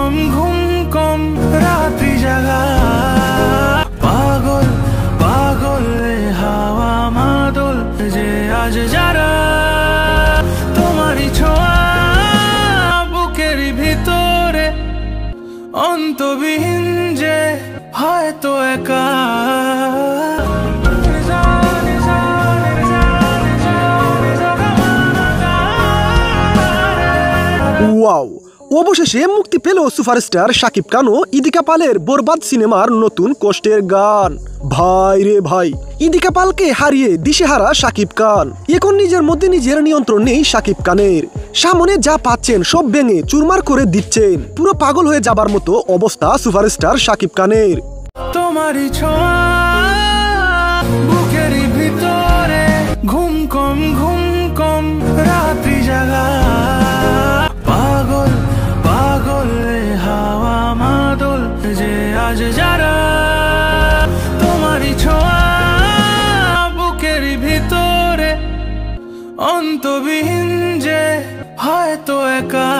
কম ঘুম কম রাত্রি জাগা পাগল পাগল হাওয়া মাদল যে আজ যারা তোমারই ছোঁয়া বুকের ভিতরে অন্তবিহীন যে হয়তো একা ওয়াও, অবশেষে মুক্তি পেল সুপারস্টার শাকিব খান ও ইদিকা পালের বরবাদ সিনেমার নতুন কষ্টের গান। ভাই রে ভাই, ইদিকা পালকে হারিয়ে দিশেহারা শাকিব খান। এখন নিজের মধ্যে নিজের নিয়ন্ত্রণ নেই শাকিব খানের। সামনে যা পাচ্ছেন সব ভেঙে চুরমার করে দিচ্ছেন। পুরো পাগল হয়ে যাবার মতো অবস্থা সুপারস্টার শাকিব খানের। তোমারই ছোঁয়া বুকের ভিতরে ঘুম কম রাত্রি জাগা পাগল পাগল হাওয়া মাদল যে আজ যারা তোমারই ছোঁয়া বুকের ভিতরে অন্তবিহীন যে হয়তো একা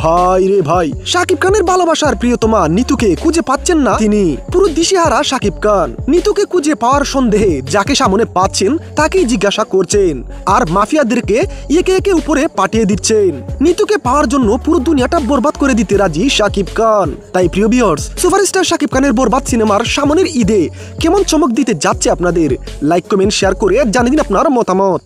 ভাই রে ভাই, শাকিব খানের ভালোবাসার প্রিয়তমা নিতুকে খুঁজে পাচ্ছেন না তিনি। পুরো দিশেহারা শাকিব খান। নিতুকে খুঁজে পাওয়ার সন্দেহে যাকে সামনে পাচ্ছেন তাকেই জিজ্ঞাসা করছেন, আর মাফিয়াদেরকে একে একে উপরে পাঠিয়ে দিচ্ছেন। নিতুকে পাওয়ার জন্য পুরো দুনিয়াটা বরবাদ করে দিতে রাজি শাকিব খান। তাই প্রিয় ভিউয়ার্স, সুপারস্টার শাকিব খানের বরবাদ সিনেমার সামনের ঈদে কেমন চমক দিতে যাচ্ছে আপনাদের? লাইক কমেন্ট শেয়ার করে জানিয়ে দিন আপনার মতামত।